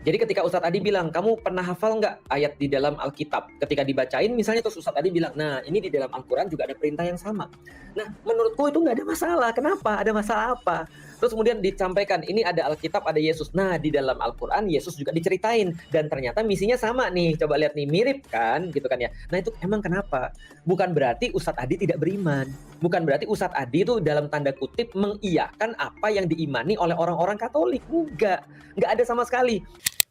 Jadi ketika Ustadz Adi bilang, kamu pernah hafal nggak ayat di dalam Alkitab? Ketika dibacain misalnya terus Ustadz Adi bilang, nah ini di dalam Al-Quran juga ada perintah yang sama. Nah menurutku itu nggak ada masalah. Kenapa? Ada masalah apa? Terus kemudian disampaikan, ini ada Alkitab, ada Yesus. Nah di dalam Al-Quran Yesus juga diceritain. Dan ternyata misinya sama nih. Coba lihat nih, mirip kan? Gitu kan ya. Nah itu emang kenapa? Bukan berarti Ustadz Adi tidak beriman. Bukan berarti Ustadz Adi itu dalam tanda kutip mengiyakan apa yang diimani oleh orang-orang Katolik. Nggak ada sama sekali.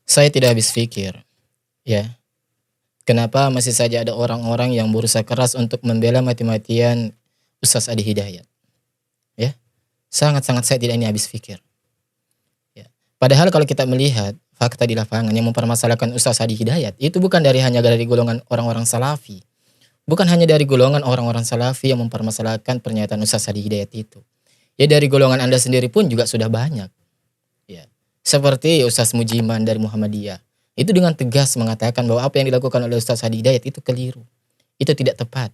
Saya tidak habis pikir, ya. Kenapa masih saja ada orang-orang yang berusaha keras untuk membela mati-matian Ustaz Adi Hidayat? Ya, sangat-sangat saya tidak ini habis pikir. Ya. Padahal kalau kita melihat fakta di lapangan yang mempermasalahkan Ustaz Adi Hidayat, itu bukan hanya dari golongan orang-orang Salafi. Bukan hanya dari golongan orang-orang Salafi yang mempermasalahkan pernyataan Ustaz Adi Hidayat itu. Ya dari golongan Anda sendiri pun juga sudah banyak. Ya. Seperti Ustaz Mujiman dari Muhammadiyah. Itu dengan tegas mengatakan bahwa apa yang dilakukan oleh Ustaz Adi Hidayat itu keliru. Itu tidak tepat.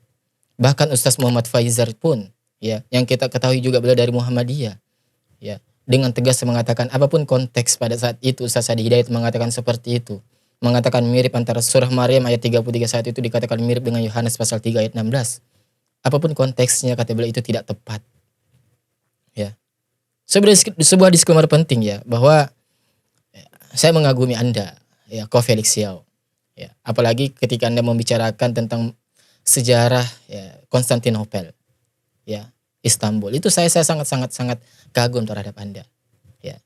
Bahkan Ustaz Muhammad Faizar pun, ya, yang kita ketahui juga beliau dari Muhammadiyah, ya, dengan tegas mengatakan apapun konteks pada saat itu Ustaz Adi Hidayat mengatakan seperti itu. Mengatakan mirip antara surah Maryam ayat 33 saat itu dikatakan mirip dengan Yohanes pasal 3 ayat 16. Apapun konteksnya kata beliau itu tidak tepat. Ya. Sebuah disclaimer penting ya, bahwa saya mengagumi Anda, ya, Ko Felix Xiao. Ya, apalagi ketika Anda membicarakan tentang sejarah, ya, Konstantinopel, ya, Istanbul. Itu saya sangat kagum terhadap Anda. Ya.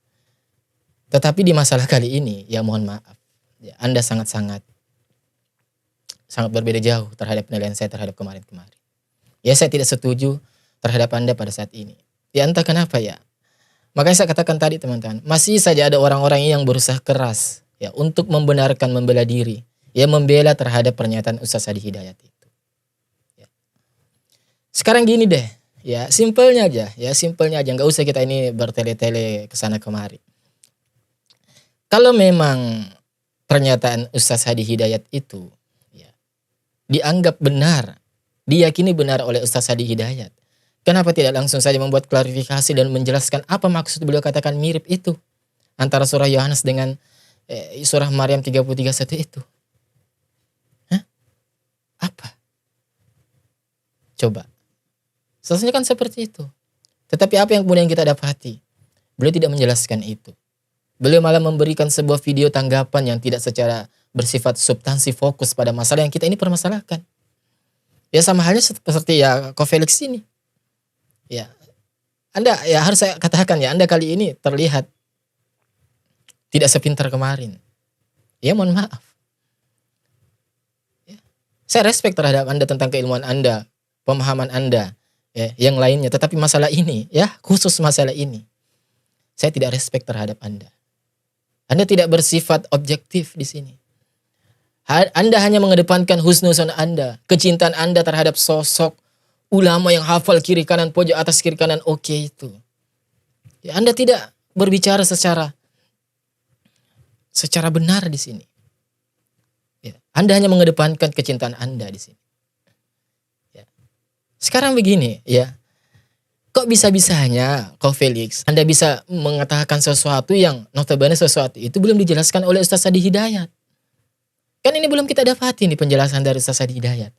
Tetapi di masalah kali ini, ya mohon maaf, ya, Anda sangat berbeda jauh terhadap penilaian saya terhadap kemarin-kemarin. Ya, saya tidak setuju terhadap Anda pada saat ini. Ya entah kenapa ya. Makanya saya katakan tadi teman-teman, masih saja ada orang-orang yang berusaha keras ya untuk membela diri, ya membela terhadap pernyataan Ustaz Adi Hidayat itu. Ya. Sekarang gini deh, ya simpelnya aja, nggak usah kita ini bertele-tele kesana kemari. Kalau memang pernyataan Ustaz Adi Hidayat itu ya, dianggap benar, diyakini benar oleh Ustaz Adi Hidayat, kenapa tidak langsung saja membuat klarifikasi dan menjelaskan apa maksud beliau katakan mirip itu antara surah Yohanes dengan surah Maryam 33:1 itu? Hah? Apa? Coba. Seharusnya kan seperti itu. Tetapi apa yang kemudian kita dapati? Beliau tidak menjelaskan itu. Beliau malah memberikan sebuah video tanggapan yang tidak secara bersifat substansi fokus pada masalah yang kita ini permasalahkan. Ya sama halnya seperti ya Ko Felix ini. Ya, Anda ya harus saya katakan ya, Anda kali ini terlihat tidak sepintar kemarin. Ya mohon maaf. Ya. Saya respect terhadap Anda tentang keilmuan Anda, pemahaman Anda, ya, yang lainnya. Tetapi masalah ini, ya khusus masalah ini, saya tidak respect terhadap Anda. Anda tidak bersifat objektif di sini. Anda hanya mengedepankan husnuzon Anda, kecintaan Anda terhadap sosok ulama yang hafal kiri kanan pojok atas kiri kanan oke itu. Ya, Anda tidak berbicara secara benar di sini. Ya, Anda hanya mengedepankan kecintaan Anda di sini. Ya. Sekarang begini, ya. Kok bisa-bisanya Ko Felix Anda bisa mengatakan sesuatu yang notabene sesuatu itu belum dijelaskan oleh Ustaz Adi Hidayat? Kan ini belum kita dapati nih penjelasan dari Ustaz Adi Hidayat.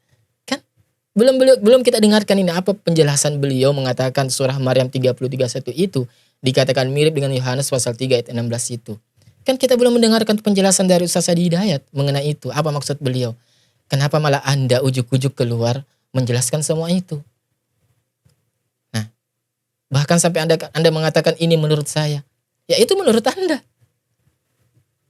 Belum kita dengarkan ini apa penjelasan beliau mengatakan surah Maryam 33:1 itu dikatakan mirip dengan Yohanes pasal 3 ayat 16 itu. Kan kita belum mendengarkan penjelasan dari Ustaz Adi Hidayat mengenai itu. Apa maksud beliau? Kenapa malah Anda ujuk-ujuk keluar menjelaskan semua itu? Nah, bahkan sampai Anda mengatakan ini menurut saya. Ya itu menurut Anda.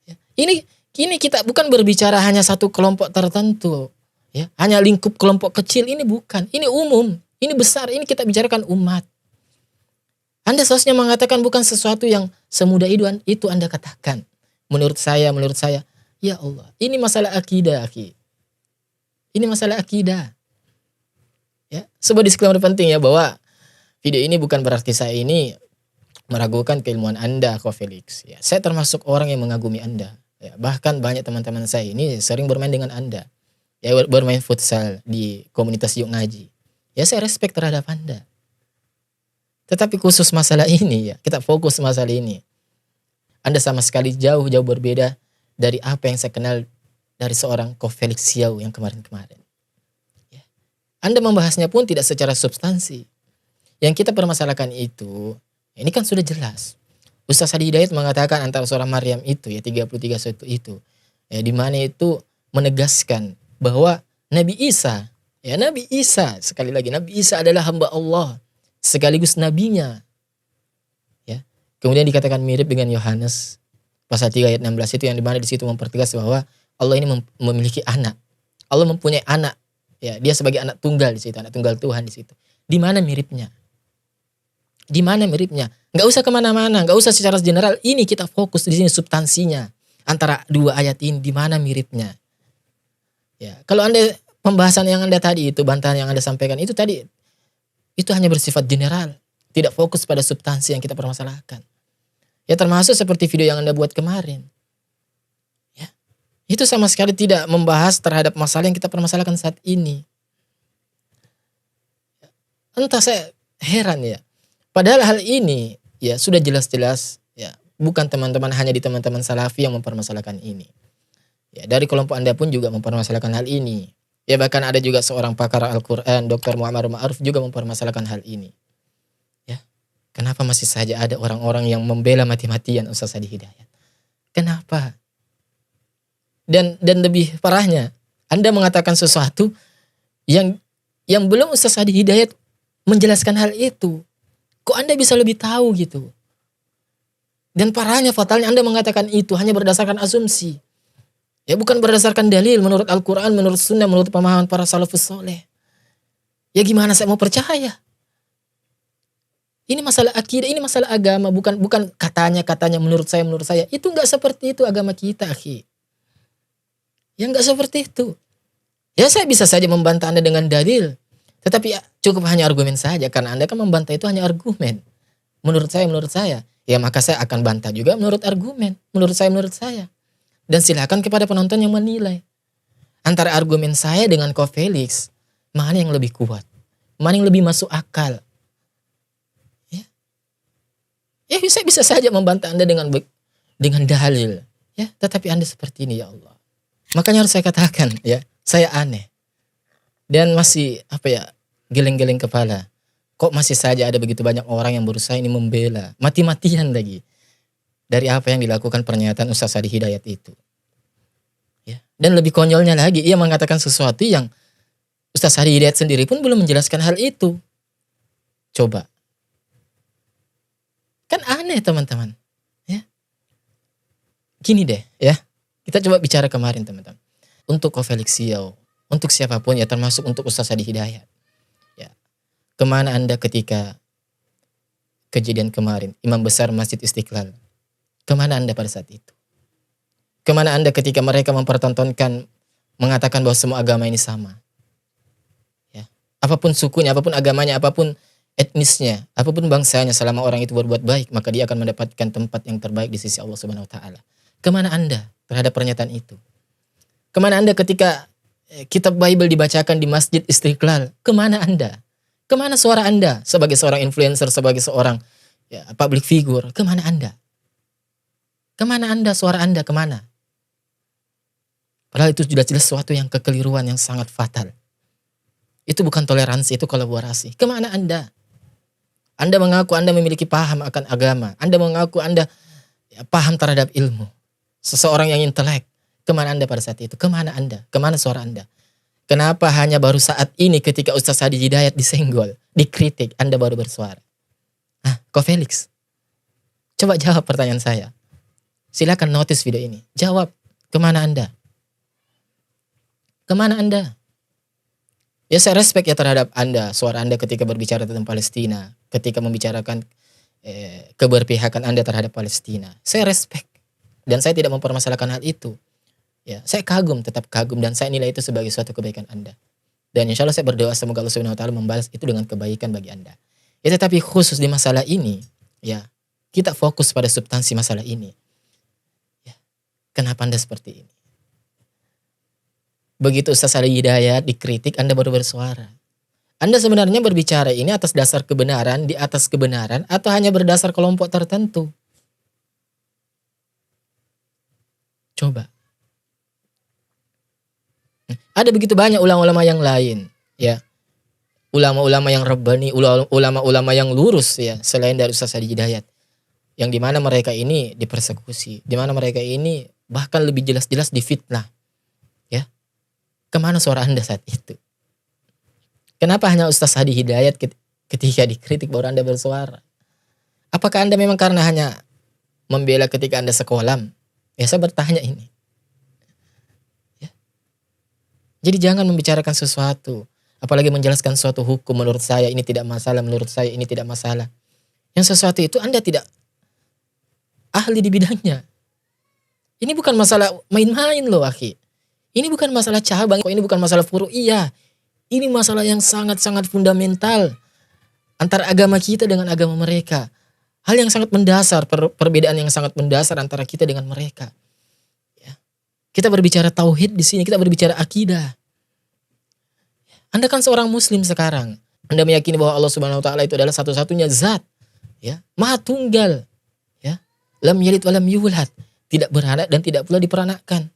Ya, ini kita bukan berbicara hanya satu kelompok tertentu. Ya, hanya lingkup kelompok kecil, ini bukan. Ini umum, ini besar, ini kita bicarakan umat. Anda seharusnya mengatakan bukan sesuatu yang semudah itu Anda katakan. Menurut saya, ya Allah, ini masalah akidah, akhi. Ini masalah akidah. Ya, sebuah disclaimer penting ya bahwa video ini bukan berarti saya ini meragukan keilmuan Anda, Ko Felix. Ya, saya termasuk orang yang mengagumi Anda. Ya, bahkan banyak teman-teman saya ini sering bermain dengan Anda. Ya, bermain futsal di komunitas Yuk Ngaji. Ya saya respect terhadap Anda. Tetapi khusus masalah ini ya, kita fokus masalah ini. Anda sama sekali jauh berbeda dari apa yang saya kenal dari seorang Ko Felix Xiao yang kemarin-kemarin. Ya. Anda membahasnya pun tidak secara substansi. Yang kita permasalahkan itu, ini kan sudah jelas. Ustaz Hadi Hidayat mengatakan antara surah Maryam itu ya 33 itu ya, di mana itu menegaskan bahwa Nabi Isa sekali lagi Nabi Isa adalah hamba Allah sekaligus nabinya. Ya. Kemudian dikatakan mirip dengan Yohanes pasal 3 ayat 16 itu yang di mana di situ mempertegas bahwa Allah ini memiliki anak. Allah mempunyai anak. Ya, dia sebagai anak tunggal di situ, anak tunggal Tuhan di situ. Di mana miripnya? Di mana miripnya? Nggak usah kemana-mana, nggak usah secara general. Ini kita fokus di sini substansinya antara dua ayat ini. Di mana miripnya? Ya, kalau Anda pembahasan yang Anda tadi itu, bantahan yang Anda sampaikan itu tadi, itu hanya bersifat general, tidak fokus pada substansi yang kita permasalahkan. Ya termasuk seperti video yang Anda buat kemarin. Ya, itu sama sekali tidak membahas terhadap masalah yang kita permasalahkan saat ini. Entah, saya heran ya. Padahal hal ini ya sudah jelas-jelas ya bukan teman-teman hanya di teman-teman salafi yang mempermasalahkan ini. Ya dari kelompok Anda pun juga mempermasalahkan hal ini. Ya bahkan ada juga seorang pakar Al-Qur'an, Dr. Muhammad Ma'ruf juga mempermasalahkan hal ini. Ya. Kenapa masih saja ada orang-orang yang membela mati-matian Ustaz Hadi Hidayat? Kenapa? Dan lebih parahnya, Anda mengatakan sesuatu yang belum Ustaz Hadi Hidayat menjelaskan hal itu. Kok Anda bisa lebih tahu gitu? Dan parahnya, fatalnya Anda mengatakan itu hanya berdasarkan asumsi. Ya bukan berdasarkan dalil menurut Al-Quran, menurut Sunnah, menurut pemahaman para salafus soleh. Ya gimana saya mau percaya? Ini masalah akidah, ini masalah agama, bukan katanya menurut saya. Itu nggak seperti itu agama kita, akhi. Ya nggak seperti itu. Ya saya bisa saja membantah Anda dengan dalil. Tetapi ya, cukup hanya argumen saja. Karena Anda kan membantah itu hanya argumen. Menurut saya. Ya maka saya akan bantah juga menurut argumen. Menurut saya. Dan silakan kepada penonton yang menilai. Antara argumen saya dengan Ko Felix, mana yang lebih kuat? Mana yang lebih masuk akal? Ya saya bisa saja membantah Anda dengan dalil. Ya, tetapi Anda seperti ini, ya Allah. Makanya harus saya katakan, ya, saya aneh. Dan masih geleng-geleng kepala. Kok masih saja ada begitu banyak orang yang berusaha ini membela, mati-matian lagi dari apa yang dilakukan pernyataan Ustaz Hadi Hidayat itu. Ya. Dan lebih konyolnya lagi, ia mengatakan sesuatu yang Ustaz Hadi Hidayat sendiri pun belum menjelaskan hal itu. Coba. Kan aneh teman-teman. Ya. Gini deh, ya. Kita coba bicara kemarin teman-teman. Untuk Ko Felix Xiao, untuk siapapun ya termasuk untuk Ustaz Hadi Hidayat. Ya. Kemana Anda ketika kejadian kemarin, Imam Besar Masjid Istiqlal? Kemana Anda pada saat itu? Kemana Anda ketika mereka mempertontonkan, mengatakan bahwa semua agama ini sama? Ya. Apapun sukunya, apapun agamanya, apapun etnisnya, apapun bangsanya, selama orang itu berbuat baik, maka dia akan mendapatkan tempat yang terbaik di sisi Allah Subhanahu wa taala. Kemana Anda terhadap pernyataan itu? Kemana Anda ketika kitab Bible dibacakan di Masjid Istiqlal? Kemana Anda? Kemana suara Anda sebagai seorang influencer, sebagai seorang public figure? Kemana Anda? Kemana Anda, suara Anda kemana? Padahal itu jelas-jelas sesuatu yang kekeliruan yang sangat fatal. Itu bukan toleransi, itu kolaborasi. Kemana Anda? Anda mengaku Anda memiliki paham akan agama. Anda mengaku Anda paham terhadap ilmu. Seseorang yang intelek. Kemana Anda pada saat itu? Kemana Anda? Kemana suara Anda? Kenapa hanya baru saat ini ketika Ustaz Hadi Hidayat disenggol, dikritik, Anda baru bersuara? Ko Felix, coba jawab pertanyaan saya. Silakan notice video ini. Jawab, kemana Anda? Kemana Anda? Ya saya respect ya terhadap Anda, suara Anda ketika berbicara tentang Palestina, ketika membicarakan keberpihakan Anda terhadap Palestina. Saya respect. Dan saya tidak mempermasalahkan hal itu. Ya, saya tetap kagum dan saya nilai itu sebagai suatu kebaikan Anda. Dan insya Allah saya berdoa semoga Allah Subhanahu wa taala membalas itu dengan kebaikan bagi Anda. Ya tetapi khusus di masalah ini, ya, kita fokus pada substansi masalah ini. Ya, kenapa Anda seperti ini? Begitu Ustaz Hadi Hidayat dikritik, Anda baru bersuara. Anda sebenarnya berbicara ini atas dasar kebenaran, di atas kebenaran, atau hanya berdasar kelompok tertentu? Coba. Ada begitu banyak ulama-ulama yang lain, ya. Ulama-ulama yang rabbani, ulama-ulama yang lurus ya, selain dari Ustaz Hadi Hidayat. Yang dimana mereka ini dipersekusi, dimana mereka ini bahkan lebih jelas-jelas difitnah. Ya. Kemana suara Anda saat itu? Kenapa hanya Ustaz Hadi Hidayat ketika dikritik baru Anda bersuara? Apakah Anda memang karena hanya membela ketika Anda sekolam? Ya saya bertanya ini. Ya. Jadi jangan membicarakan sesuatu, apalagi menjelaskan suatu hukum, menurut saya ini tidak masalah, menurut saya ini tidak masalah. Yang sesuatu itu Anda tidak ahli di bidangnya. Ini bukan masalah main-main loh akhi. Ini bukan masalah cabang, ini bukan masalah furu. Iya, ini masalah yang sangat-sangat fundamental antara agama kita dengan agama mereka. Hal yang sangat mendasar, perbedaan yang sangat mendasar antara kita dengan mereka. Ya. Kita berbicara tauhid di sini, kita berbicara akidah. Anda kan seorang muslim sekarang. Anda meyakini bahwa Allah Subhanahu wa taala itu adalah satu-satunya zat, ya, Maha Tunggal, ya. Lam yalid wa lam yulad, tidak beranak dan tidak pula diperanakkan.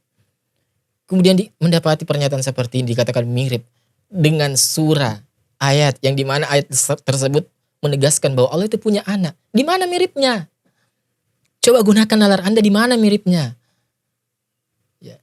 Kemudian mendapati pernyataan seperti ini dikatakan mirip dengan surah ayat yang dimana ayat tersebut menegaskan bahwa Allah itu punya anak. Di mana miripnya? Coba gunakan nalar Anda, di mana miripnya? Ya.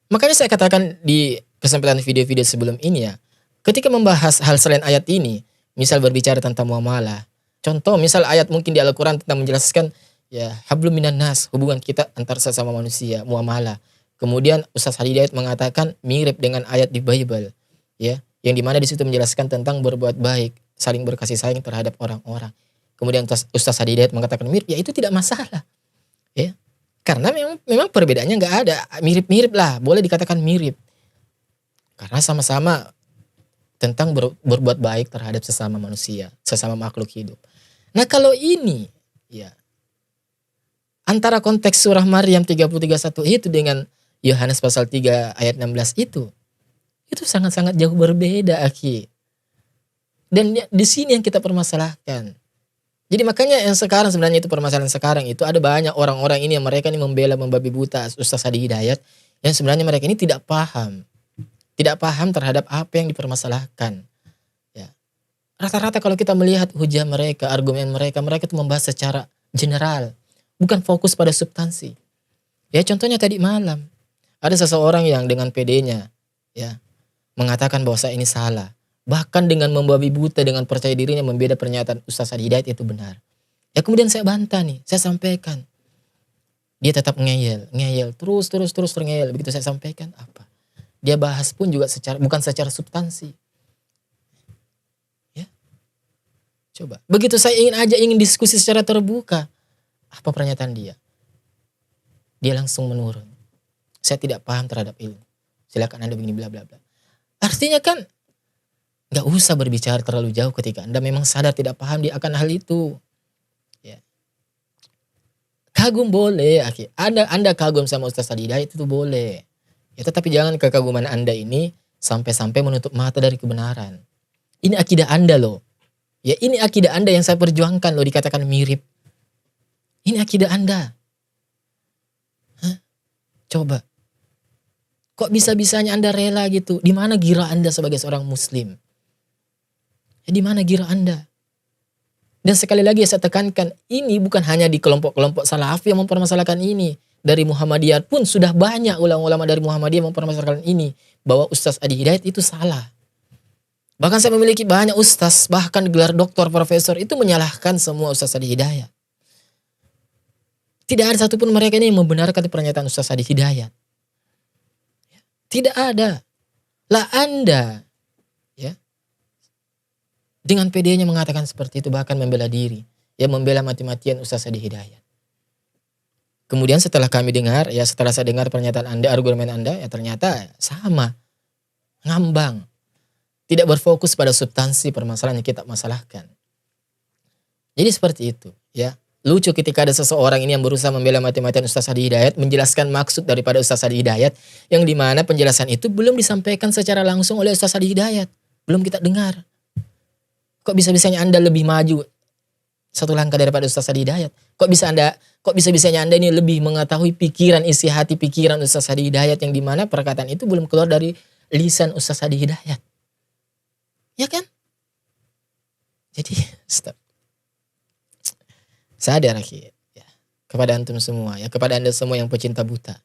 Makanya saya katakan di kesempatan video-video sebelum ini ya, ketika membahas hal selain ayat ini, misal berbicara tentang muamalah, contoh misal ayat mungkin di Al-Quran tentang menjelaskan ya hablum minan nas, hubungan kita antar sesama manusia, muamalah. Kemudian Ustaz Hadi Hidayat mengatakan mirip dengan ayat di Bible, ya, yang dimana di situ menjelaskan tentang berbuat baik, saling berkasih sayang terhadap orang-orang. Kemudian Ustaz Hadi Hidayat mengatakan mirip, ya itu tidak masalah, ya, karena memang perbedaannya nggak ada, mirip-mirip lah, boleh dikatakan mirip, karena sama-sama tentang berbuat baik terhadap sesama manusia, sesama makhluk hidup. Nah kalau ini, ya, antara konteks surah Maryam 30:31 itu dengan Yohanes pasal 3 ayat 16 itu sangat-sangat jauh berbeda, akhi. Dan di sini yang kita permasalahkan. Jadi makanya yang sekarang sebenarnya itu permasalahan sekarang itu ada banyak orang-orang ini yang mereka ini membela membabi buta Ustaz Hadi Hidayat yang sebenarnya mereka ini tidak paham terhadap apa yang dipermasalahkan. Ya. Rata-rata kalau kita melihat hujah mereka, argumen mereka itu membahas secara general, bukan fokus pada substansi. Ya contohnya tadi malam, ada seseorang yang dengan PD-nya ya mengatakan bahwa saya ini salah. Bahkan dengan membabi buta, dengan percaya dirinya membeda pernyataan Ustaz Hadi Hidayat itu benar. Ya kemudian saya bantah nih, saya sampaikan. Dia tetap ngeyel, terus ngeyel. Begitu saya sampaikan apa? Dia bahas pun juga bukan secara substansi. Ya. Coba. Begitu saya ingin diskusi secara terbuka. Apa pernyataan dia? Dia langsung menurun. Saya tidak paham terhadap ilmu. Silakan Anda begini bla bla bla. Artinya kan gak usah berbicara terlalu jauh ketika Anda memang sadar tidak paham akan hal itu. Ya. Kagum boleh, Anda kagum sama Ustaz Hadi Hidayat itu boleh. Ya, tetapi jangan kekaguman Anda ini sampai-sampai menutup mata dari kebenaran. Ini akidah Anda loh. Ya ini akidah Anda yang saya perjuangkan loh, dikatakan mirip. Ini akidah Anda. Hah? Coba. Kok bisa-bisanya Anda rela gitu? Di mana gira Anda sebagai seorang muslim? Ya, di mana gira Anda? Dan sekali lagi saya tekankan, ini bukan hanya di kelompok-kelompok Salafi yang mempermasalahkan ini. Dari Muhammadiyah pun sudah banyak ulama-ulama dari Muhammadiyah mempermasalahkan ini. Bahwa Ustaz Hadi Hidayat itu salah. Bahkan saya memiliki banyak ustaz, bahkan gelar doktor, profesor itu menyalahkan semua Ustaz Hadi Hidayat. Tidak ada satupun mereka ini yang membenarkan pernyataan Ustaz Hadi Hidayat. Tidak ada. Lah Anda, ya, dengan PD-nya mengatakan seperti itu, bahkan membela diri, ya membela mati-matian Ustaz Hadi Hidayat. Kemudian setelah kami dengar, ya setelah saya dengar pernyataan Anda, argumen Anda, ya ternyata sama, ngambang, tidak berfokus pada substansi permasalahan yang kita masalahkan. Jadi seperti itu, ya. Lucu ketika ada seseorang ini yang berusaha membela mati-matian Ustaz Hadi Hidayat, menjelaskan maksud daripada Ustaz Hadi Hidayat, yang dimana penjelasan itu belum disampaikan secara langsung oleh Ustaz Hadi Hidayat. Belum kita dengar. Kok bisa-bisanya Anda lebih maju satu langkah daripada Ustaz Hadi Hidayat? Kok bisa-bisanya Anda ini lebih mengetahui pikiran, isi hati pikiran Ustaz Hadi Hidayat, yang dimana perkataan itu belum keluar dari lisan Ustaz Hadi Hidayat. Ya kan? Jadi stop. Sadar akhi, ya. Kepada antum semua, ya, kepada Anda semua yang pecinta buta.